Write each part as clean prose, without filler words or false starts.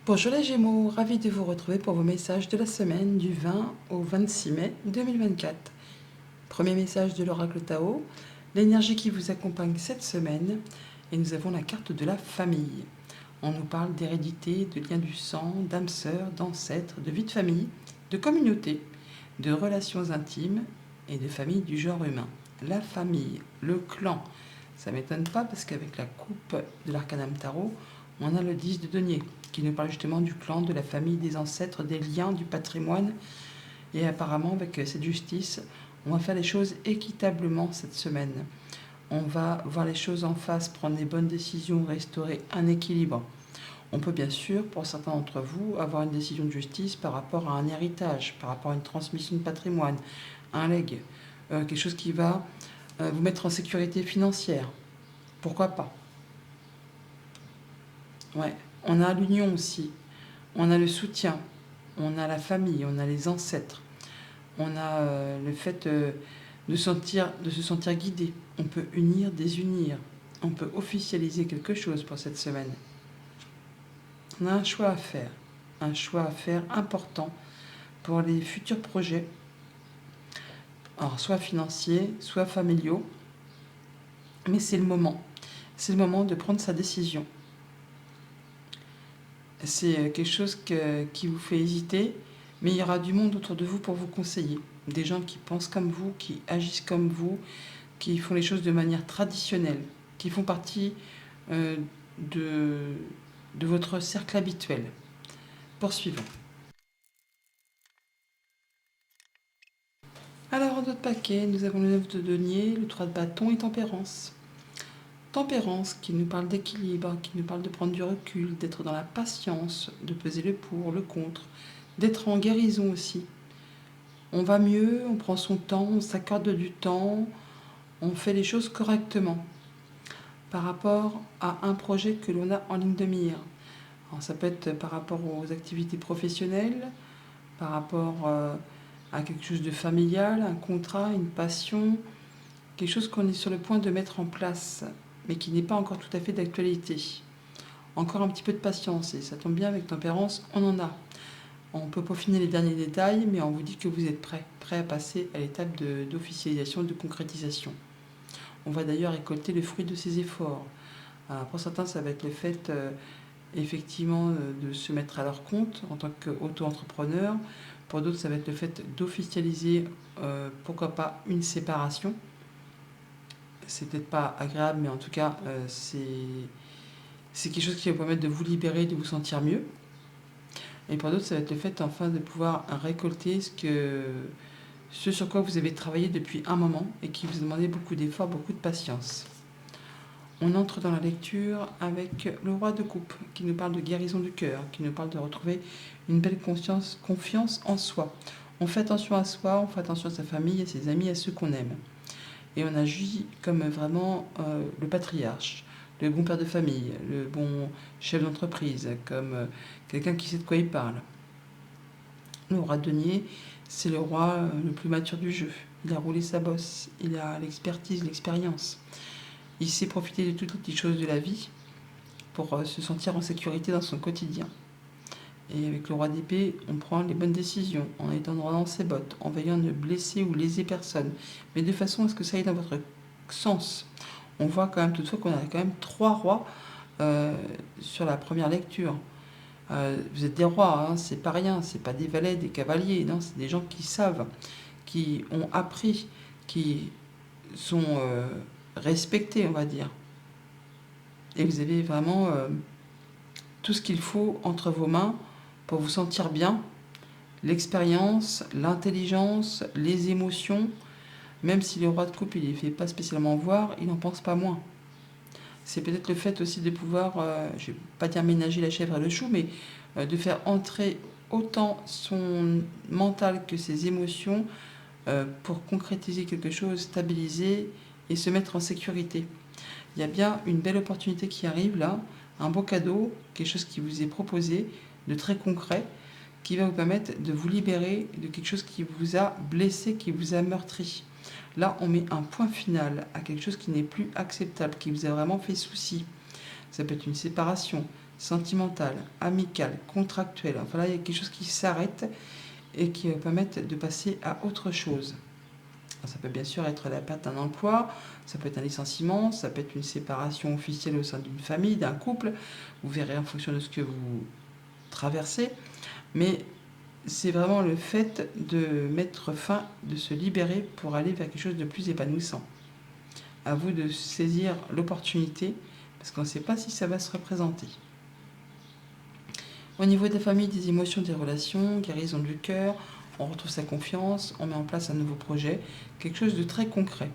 Bonjour les Gémeaux, ravi de vous retrouver pour vos messages de la semaine du 20 au 26 mai 2024. Premier message de l'oracle Tao, l'énergie qui vous accompagne cette semaine, et nous avons la carte de la famille. On nous parle d'hérédité, de liens du sang, d'âmes sœurs, d'ancêtres, de vie de famille, de communauté, de relations intimes et de famille du genre humain. La famille, le clan, ça ne m'étonne pas parce qu'avec la coupe de l'arcanum tarot, on a le 10 de denier qui nous parle justement du clan, de la famille, des ancêtres, des liens, du patrimoine. Et apparemment, avec cette justice, on va faire les choses équitablement cette semaine. On va voir les choses en face, prendre les bonnes décisions, restaurer un équilibre. On peut bien sûr, pour certains d'entre vous, avoir une décision de justice par rapport à un héritage, par rapport à une transmission de patrimoine, un legs, quelque chose qui va vous mettre en sécurité financière. Pourquoi pas? Ouais. On a l'union aussi, on a le soutien, on a la famille, on a les ancêtres, on a le fait de se sentir guidé. On peut unir, désunir, on peut officialiser quelque chose pour cette semaine. On a un choix à faire important pour les futurs projets, alors soit financiers, soit familiaux, mais c'est le moment de prendre sa décision. C'est quelque chose qui vous fait hésiter, mais il y aura du monde autour de vous pour vous conseiller. Des gens qui pensent comme vous, qui agissent comme vous, qui font les choses de manière traditionnelle, qui font partie de votre cercle habituel. Poursuivons. Alors, en d'autres paquets, nous avons le 9 de denier, le 3 de bâton et tempérance. Tempérance qui nous parle d'équilibre, qui nous parle de prendre du recul, d'être dans la patience, de peser le pour, le contre, d'être en guérison aussi. On va mieux, on prend son temps, on s'accorde du temps, on fait les choses correctement par rapport à un projet que l'on a en ligne de mire. Alors ça peut être par rapport aux activités professionnelles, par rapport à quelque chose de familial, un contrat, une passion, quelque chose qu'on est sur le point de mettre en place, mais qui n'est pas encore tout à fait d'actualité. Encore un petit peu de patience, et ça tombe bien avec tempérance, on en a. On peut peaufiner les derniers détails, mais on vous dit que vous êtes prêt à passer à l'étape d'officialisation, de concrétisation. On va d'ailleurs récolter le fruit de ces efforts. Pour certains, ça va être le fait effectivement de se mettre à leur compte en tant qu'auto-entrepreneur. Pour d'autres, ça va être le fait d'officialiser, pourquoi pas, une séparation. C'est peut-être pas agréable, mais en tout cas, c'est quelque chose qui va vous permettre de vous libérer, de vous sentir mieux. Et pour d'autres, ça va être le fait enfin de pouvoir récolter ce sur quoi vous avez travaillé depuis un moment et qui vous a demandé beaucoup d'efforts, beaucoup de patience. On entre dans la lecture avec le roi de coupe qui nous parle de guérison du cœur, qui nous parle de retrouver une belle confiance en soi. On fait attention à soi, on fait attention à sa famille, à ses amis, à ceux qu'on aime. Et on agit comme vraiment le patriarche, le bon père de famille, le bon chef d'entreprise, comme quelqu'un qui sait de quoi il parle. Le roi de denier, c'est le roi le plus mature du jeu. Il a roulé sa bosse, il a l'expertise, l'expérience. Il sait profiter de toutes les petites choses de la vie pour se sentir en sécurité dans son quotidien. Et avec le roi d'épée, on prend les bonnes décisions en étant droit dans ses bottes, en veillant à ne blesser ou léser personne, mais de façon à ce que ça aille dans votre sens. On voit quand même toutefois qu'on a quand même 3 rois sur la première lecture. Vous êtes des rois, hein, c'est pas rien, c'est pas des valets, des cavaliers, non, c'est des gens qui savent, qui ont appris, qui sont respectés, on va dire. Et vous avez vraiment tout ce qu'il faut entre vos mains pour vous sentir bien. L'expérience, l'intelligence, les émotions, même si le roi de coupe il ne les fait pas spécialement voir, il n'en pense pas moins. C'est peut-être le fait aussi de pouvoir, je ne vais pas dire ménager la chèvre et le chou, mais de faire entrer autant son mental que ses émotions pour concrétiser quelque chose, stabiliser et se mettre en sécurité. Il y a bien une belle opportunité qui arrive là, un beau cadeau, quelque chose qui vous est proposé, de très concret, qui va vous permettre de vous libérer de quelque chose qui vous a blessé, qui vous a meurtri. Là, on met un point final à quelque chose qui n'est plus acceptable, qui vous a vraiment fait souci. Ça peut être une séparation, sentimentale, amicale, contractuelle. Enfin là, il y a quelque chose qui s'arrête et qui va permettre de passer à autre chose. Alors, ça peut bien sûr être la perte d'un emploi, ça peut être un licenciement, ça peut être une séparation officielle au sein d'une famille, d'un couple. Vous verrez en fonction de ce que vous traversez. Mais c'est vraiment le fait de mettre fin, de se libérer pour aller vers quelque chose de plus épanouissant. À vous de saisir l'opportunité, parce qu'on ne sait pas si ça va se représenter. Au niveau des familles, des émotions, des relations, guérison du cœur, on retrouve sa confiance, on met en place un nouveau projet, quelque chose de très concret,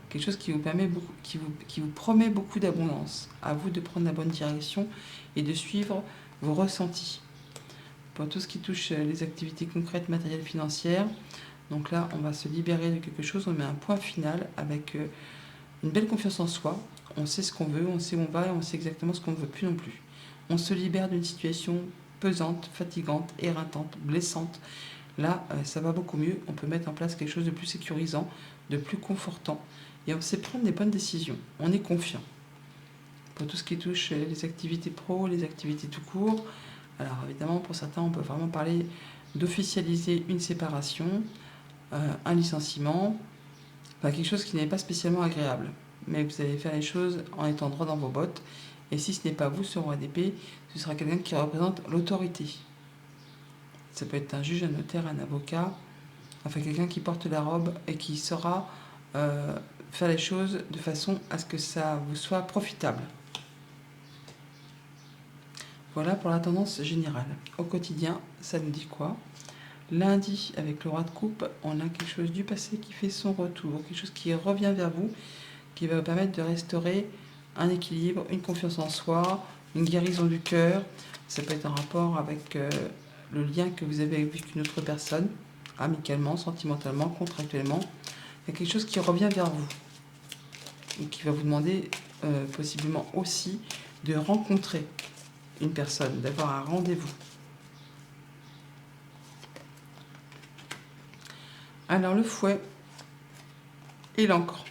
quelque chose qui vous permet beaucoup, qui vous promet beaucoup d'abondance. À vous de prendre la bonne direction et de suivre vos ressentis. Pour tout ce qui touche les activités concrètes, matérielles, financières, donc là, on va se libérer de quelque chose, on met un point final avec une belle confiance en soi. On sait ce qu'on veut, on sait où on va et on sait exactement ce qu'on ne veut plus non plus. On se libère d'une situation pesante, fatigante, éreintante, blessante. Là, ça va beaucoup mieux. On peut mettre en place quelque chose de plus sécurisant, de plus confortant. Et on sait prendre des bonnes décisions. On est confiant. Pour tout ce qui touche les activités pro, les activités tout court, alors évidemment, pour certains, on peut vraiment parler d'officialiser une séparation, un licenciement, enfin quelque chose qui n'est pas spécialement agréable. Mais vous allez faire les choses en étant droit dans vos bottes. Et si ce n'est pas vous sur roi d'épée, ce sera quelqu'un qui représente l'autorité. Ça peut être un juge, un notaire, un avocat, enfin quelqu'un qui porte la robe et qui saura faire les choses de façon à ce que ça vous soit profitable. Voilà pour la tendance générale. Au quotidien, ça nous dit quoi? Lundi, avec le roi de coupe, on a quelque chose du passé qui fait son retour, quelque chose qui revient vers vous, qui va vous permettre de restaurer un équilibre, une confiance en soi, une guérison du cœur. Ça peut être en rapport avec le lien que vous avez avec une autre personne, amicalement, sentimentalement, contractuellement. Il y a quelque chose qui revient vers vous et qui va vous demander possiblement aussi de rencontrer une personne, d'avoir un rendez-vous. Alors le fouet et l'encre.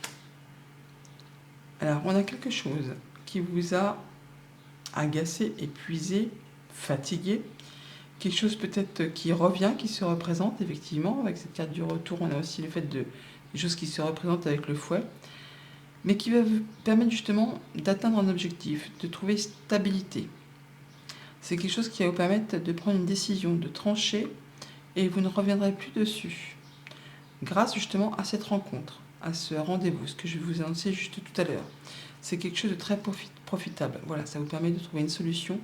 Alors on a quelque chose qui vous a agacé, épuisé, fatigué. Quelque chose peut-être qui revient, qui se représente effectivement. Avec cette carte du retour, on a aussi le fait de des choses qui se représentent avec le fouet. Mais qui va vous permettre justement d'atteindre un objectif, de trouver stabilité. C'est quelque chose qui va vous permettre de prendre une décision, de trancher, et vous ne reviendrez plus dessus. Grâce justement à cette rencontre, à ce rendez-vous, ce que je vais vous annoncer juste tout à l'heure. C'est quelque chose de très profitable. Voilà, ça vous permet de trouver une solution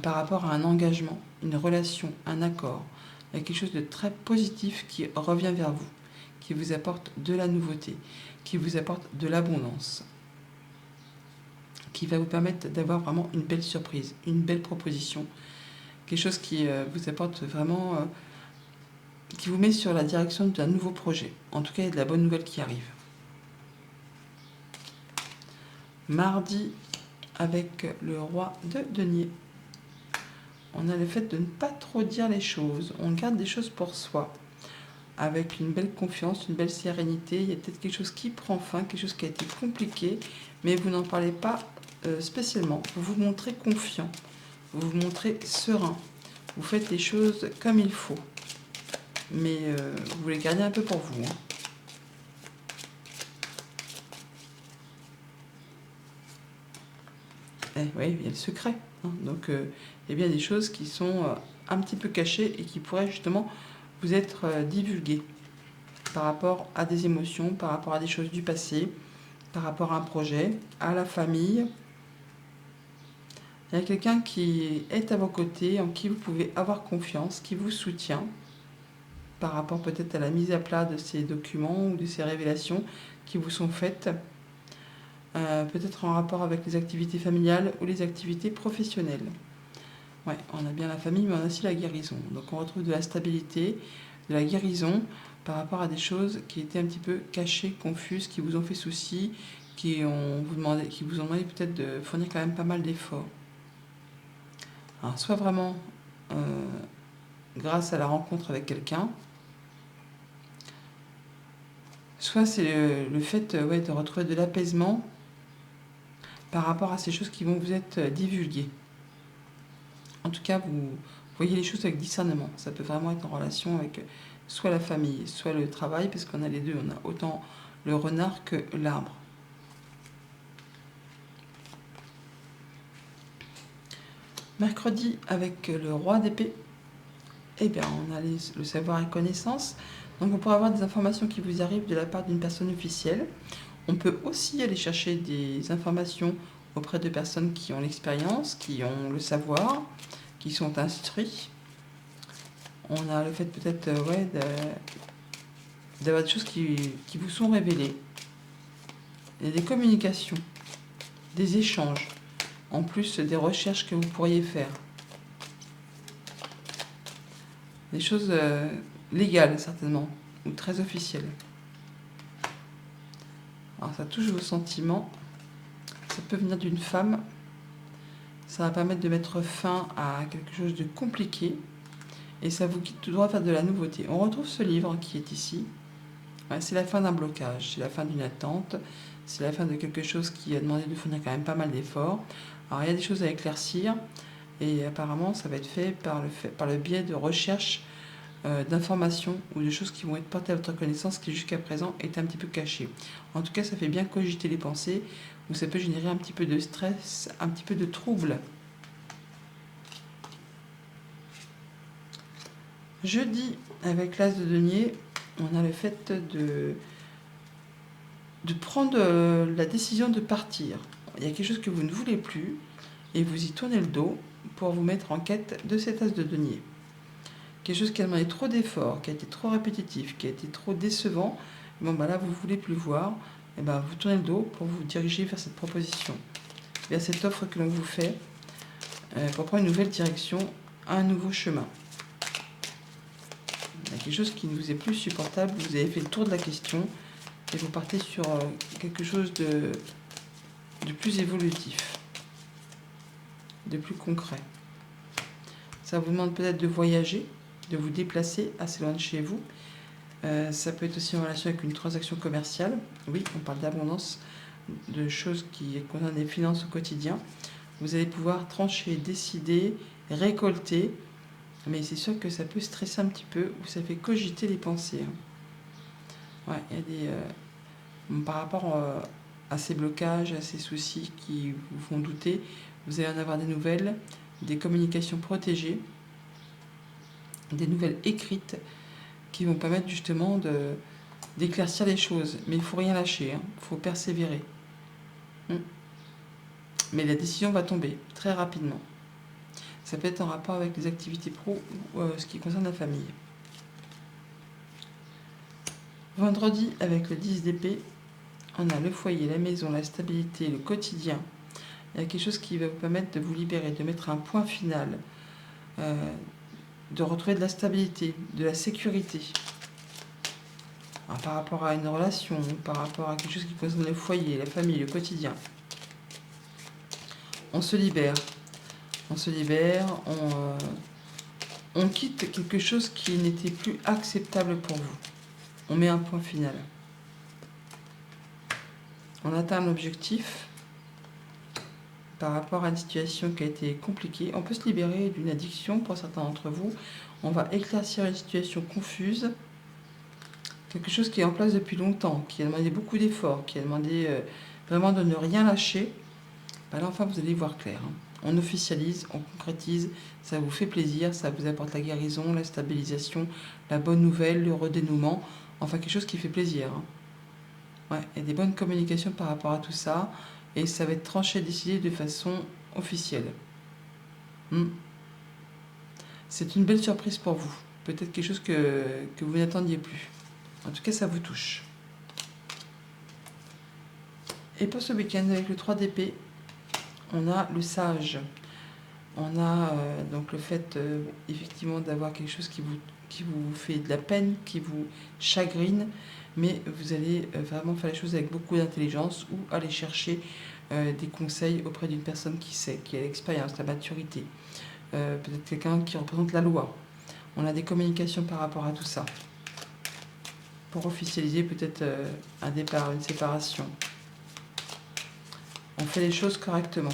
par rapport à un engagement, une relation, un accord. Il y a quelque chose de très positif qui revient vers vous, qui vous apporte de la nouveauté, qui vous apporte de l'abondance, qui va vous permettre d'avoir vraiment une belle surprise, une belle proposition, quelque chose qui vous apporte vraiment, qui vous met sur la direction d'un nouveau projet. En tout cas, il y a de la bonne nouvelle qui arrive. Mardi, avec le roi de denier, on a le fait de ne pas trop dire les choses. On garde des choses pour soi, avec une belle confiance, une belle sérénité. Il y a peut-être quelque chose qui prend fin, quelque chose qui a été compliqué, mais vous n'en parlez pas spécialement. Vous vous montrez confiant, vous vous montrez serein. Vous faites les choses comme il faut. Mais vous les gardez un peu pour vous. Oui, il y a le secret. Donc, il y a bien des choses qui sont un petit peu cachées et qui pourraient justement vous être divulguées par rapport à des émotions, par rapport à des choses du passé, par rapport à un projet, à la famille. Il y a quelqu'un qui est à vos côtés, en qui vous pouvez avoir confiance, qui vous soutient par rapport peut-être à la mise à plat de ces documents ou de ces révélations qui vous sont faites, peut-être en rapport avec les activités familiales ou les activités professionnelles. Ouais, on a bien la famille, mais on a aussi la guérison. Donc on retrouve de la stabilité, de la guérison par rapport à des choses qui étaient un petit peu cachées, confuses, qui vous ont fait souci, qui vous ont demandé peut-être de fournir quand même pas mal d'efforts. Alors, soit vraiment grâce à la rencontre avec quelqu'un, soit c'est le fait de retrouver de l'apaisement par rapport à ces choses qui vont vous être divulguées. En tout cas, vous voyez les choses avec discernement. Ça peut vraiment être en relation avec soit la famille, soit le travail, parce qu'on a les deux. On a autant le renard que l'arbre. Mercredi, avec le roi d'épée, eh bien, on a le savoir et connaissance. Donc, on pourra avoir des informations qui vous arrivent de la part d'une personne officielle. On peut aussi aller chercher des informations auprès de personnes qui ont l'expérience, qui ont le savoir, qui sont instruits. On a le fait peut-être d'avoir des choses qui vous sont révélées. Il y a des communications, des échanges, en plus des recherches que vous pourriez faire. Des choses légales, certainement, ou très officielles. Alors ça touche vos sentiments. Ça peut venir d'une femme. Ça va permettre de mettre fin à quelque chose de compliqué. Et ça vous guide tout droit vers de la nouveauté. On retrouve ce livre qui est ici. C'est la fin d'un blocage, c'est la fin d'une attente, c'est la fin de quelque chose qui a demandé de fournir quand même pas mal d'efforts. Alors il y a des choses à éclaircir et apparemment ça va être fait par le biais de recherche d'informations ou de choses qui vont être portées à votre connaissance qui jusqu'à présent est un petit peu cachée. En tout cas, ça fait bien cogiter les pensées ou ça peut générer un petit peu de stress, un petit peu de trouble. Jeudi, avec l'as de denier, on a le fait de prendre la décision de partir. Il y a quelque chose que vous ne voulez plus et vous y tournez le dos pour vous mettre en quête de cet as de denier. Quelque chose qui a demandé trop d'efforts, qui a été trop répétitif, qui a été trop décevant, bon bah là vous ne voulez plus voir, et ben vous tournez le dos pour vous diriger vers cette proposition, vers cette offre que l'on vous fait, pour prendre une nouvelle direction, un nouveau chemin. Il y a quelque chose qui ne vous est plus supportable, vous avez fait le tour de la question et vous partez sur quelque chose de plus évolutif, de plus concret. Ça vous demande peut-être de voyager, de vous déplacer assez loin de chez vous. Ça peut être aussi en relation avec une transaction commerciale. Oui, on parle d'abondance, de choses qui concernent les finances au quotidien. Vous allez pouvoir trancher, décider, récolter, mais c'est sûr que ça peut stresser un petit peu ou ça fait cogiter les pensées. Ouais, il y a des... par rapport à ces blocages, à ces soucis qui vous font douter, vous allez en avoir des nouvelles, des communications protégées, des nouvelles écrites qui vont permettre justement d'éclaircir les choses. Mais il ne faut rien lâcher, il faut persévérer. Mais la décision va tomber très rapidement. Ça peut être en rapport avec les activités pro ou ce qui concerne la famille. Vendredi, avec le 10 d'épée, on a le foyer, la maison, la stabilité, le quotidien. Il y a quelque chose qui va vous permettre de vous libérer, de mettre un point final, de retrouver de la stabilité, de la sécurité. Alors, par rapport à une relation, par rapport à quelque chose qui concerne le foyer, la famille, le quotidien. On se libère. On se libère, on quitte quelque chose qui n'était plus acceptable pour vous. On met un point final. On atteint l'objectif par rapport à une situation qui a été compliquée. On peut se libérer d'une addiction pour certains d'entre vous. On va éclaircir une situation confuse. Quelque chose qui est en place depuis longtemps, qui a demandé beaucoup d'efforts, qui a demandé vraiment de ne rien lâcher. Ben là, enfin, vous allez voir clair. On officialise, on concrétise, ça vous fait plaisir, ça vous apporte la guérison, la stabilisation, la bonne nouvelle, le redénouement. Enfin, quelque chose qui fait plaisir. Ouais, il y a des bonnes communications par rapport à tout ça. Et ça va être tranché, décidé de façon officielle. C'est une belle surprise pour vous. Peut-être quelque chose que vous n'attendiez plus. En tout cas, ça vous touche. Et pour ce week-end, avec le 3 d'épée, on a le sage. On a donc le fait, effectivement, d'avoir quelque chose qui vous fait de la peine, qui vous chagrine, mais vous allez vraiment faire les choses avec beaucoup d'intelligence ou aller chercher des conseils auprès d'une personne qui sait, qui a l'expérience, la maturité. Peut-être quelqu'un qui représente la loi. On a des communications par rapport à tout ça. Pour officialiser peut-être un départ, une séparation. On fait les choses correctement.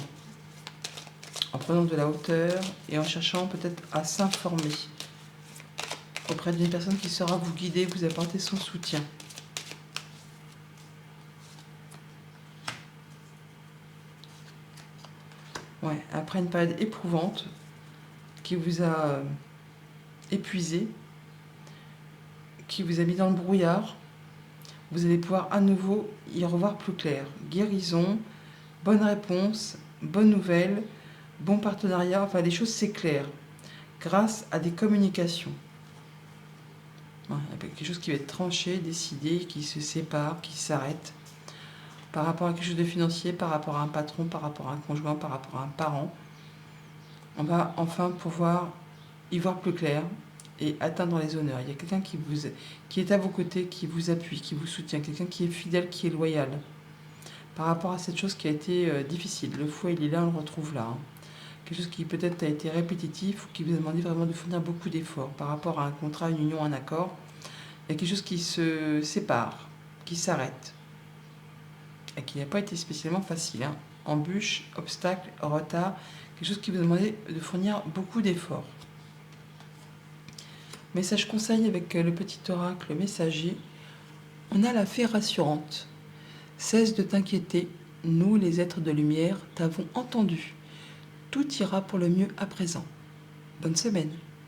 en prenant de la hauteur et en cherchant peut-être à s'informer auprès d'une personne qui saura vous guider, vous apporter son soutien. Ouais, après une période éprouvante qui vous a épuisé, qui vous a mis dans le brouillard, vous allez pouvoir à nouveau y revoir plus clair. Guérison, bonne réponse, bonne nouvelle, bon partenariat, enfin les choses s'éclairent grâce à des communications. Ouais, il y a quelque chose qui va être tranché, décidé, qui se sépare, qui s'arrête par rapport à quelque chose de financier, par rapport à un patron, par rapport à un conjoint, par rapport à un parent. On va enfin pouvoir y voir plus clair et atteindre les honneurs. Il y a quelqu'un qui est à vos côtés, qui vous appuie, qui vous soutient, quelqu'un qui est fidèle, qui est loyal par rapport à cette chose qui a été difficile. Le fouet, il est là, on le retrouve là. Quelque chose qui peut-être a été répétitif ou qui vous a demandé vraiment de fournir beaucoup d'efforts par rapport à un contrat, une union, un accord. Il y a quelque chose qui se sépare, qui s'arrête et qui n'a pas été spécialement facile. Embûche, obstacle, retard, quelque chose qui vous a demandé de fournir beaucoup d'efforts. Message conseil avec le petit oracle messager. On a la fée rassurante. Cesse de t'inquiéter, nous les êtres de lumière t'avons entendu. Tout ira pour le mieux à présent. Bonne semaine.